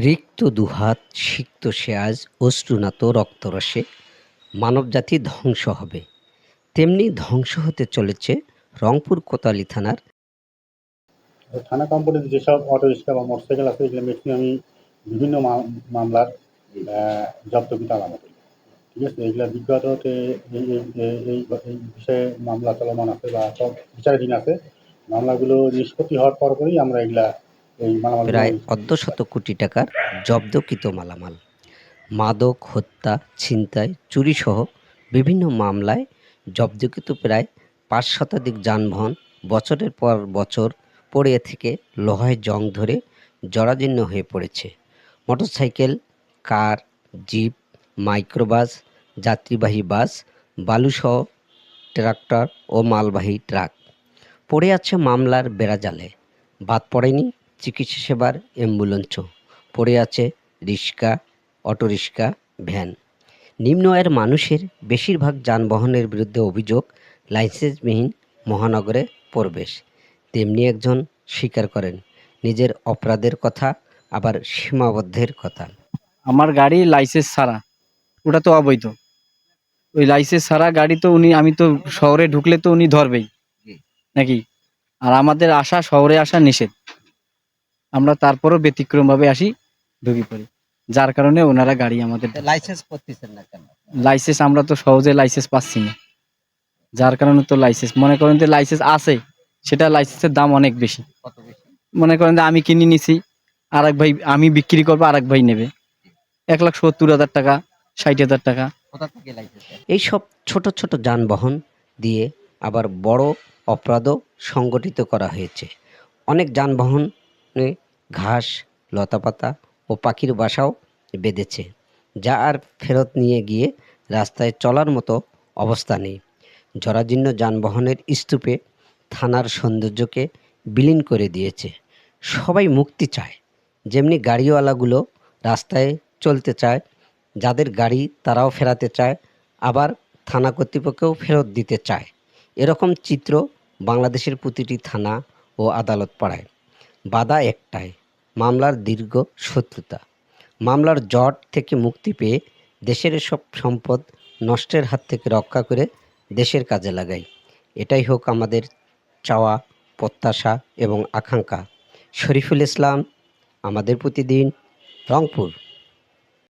রিক্ত দুহাত সিক্ত সে আজ অশ্রুনাত রক্তরসে মানবজাতি ধ্বংস হবে, তেমনি ধ্বংস হতে চলেছে রংপুর কোতোয়ালি থানার থানা কমপ্লেক্সে যেসব অটোরিক্সা বা মোটরসাইকেল আছে এগুলো ম্যাক্সিমামই বিভিন্ন মামলার জব্দকৃত আলামত। ঠিক আছে, এগুলা বিজ্ঞততে এই বিষয়ে মামলা চলমান আছে বা সব বিচারাধীন আছে। মামলাগুলো নিষ্পত্তি হওয়ার পরপরই আমরা এগুলা এই মালামালগুলো প্রায় অর্ধশত কোটি টাকার জব্দকৃত মালামাল, মাদক, হত্যা, ছিনতাই, চুরিসহ বিভিন্ন মামলায় জব্দকৃত প্রায় ৫ শতাধিক যানবাহন বছরের পর বছর পড়ে থেকে লোহায় জং ধরে জরাজীর্ণ হয়ে পড়েছে। মোটরসাইকেল, কার, জিপ, মাইক্রোবাস, যাত্রীবাহী বাস, বালুসহ ট্রাক্টর ও মালবাহী ট্রাক পড়ে আছে মামলার বেড়াজালে। বাদ পড়েনি চিকিৎসা সেবার অ্যাম্বুলেন্সও, পড়ে আছে রিক্সা, অটোরিক্সা, ভ্যান। নিম্ন আয়ের মানুষের বেশিরভাগ যানবাহনের বিরুদ্ধে অভিযোগ লাইসেন্সবিহীন মহানগরে প্রবেশ। তেমনি একজন স্বীকার করেন নিজের অপরাধের কথা, আবার সীমাবদ্ধের কথা। আমার গাড়ি লাইসেন্স ছাড়া, ওটা তো অবৈধ। ওই লাইসেন্স ছাড়া গাড়ি তো আমি তো শহরে ঢুকলে তো উনি ধরবেই নাকি। আর আমাদের শহরে আসা নিষেধ, আমরা তারপরও ব্যতিক্রম ভাবে আসি, ঢুকি পড়ি, যার কারণে ওনারা গাড়ি আমাদের লাইসেন্স করতেছেন না কেন? লাইসেন্স আমরা তো সহজে লাইসেন্স পাচ্ছি না, যার কারণে তো লাইসেন্স মনে করেন যে লাইসেন্স আছে, সেটা লাইসেন্সের দাম অনেক বেশি। কত বেশি? মনে করেন যে আমি কিনে নিছি, আর এক ভাই আমি বিক্রি করবো, আর এক ভাই নেবে 1,70,000 টাকা, 60,000 টাকা। এইসব ছোট ছোট যানবাহন দিয়ে আবার বড় অপরাধও সংগঠিত করা হয়েছে। অনেক যানবাহনে ঘাস, লতাপাতা ও পাখির বাসাও বেঁধেছে, যা আর ফেরত নিয়ে গিয়ে রাস্তায় চলার মতো অবস্থা নেই। জরাজীর্ণ যানবাহনের স্তূপে থানার সৌন্দর্যকে বিলীন করে দিয়েছে। সবাই মুক্তি চায়, যেমনি গাড়িওয়ালাগুলো রাস্তায় চলতে চায়, যাদের গাড়ি তারাও ফেরাতে চায়, আবার থানা কর্তৃপক্ষও ফেরত দিতে চায়। এরকম চিত্র বাংলাদেশের প্রতিটি থানা ও আদালত পাড়ায়। বাধা একটাই, মামলার দীর্ঘ শত্রুতা। মামলার জট থেকে মুক্তি পেয়ে দেশের সব সম্পদ নষ্টের হাত থেকে রক্ষা করে দেশের কাজে লাগাই। এটাই হোক আমাদের চাওয়া, প্রত্যাশা এবং আকাঙ্ক্ষা। শরীফুল ইসলাম, আমাদের প্রতিদিন, রংপুর।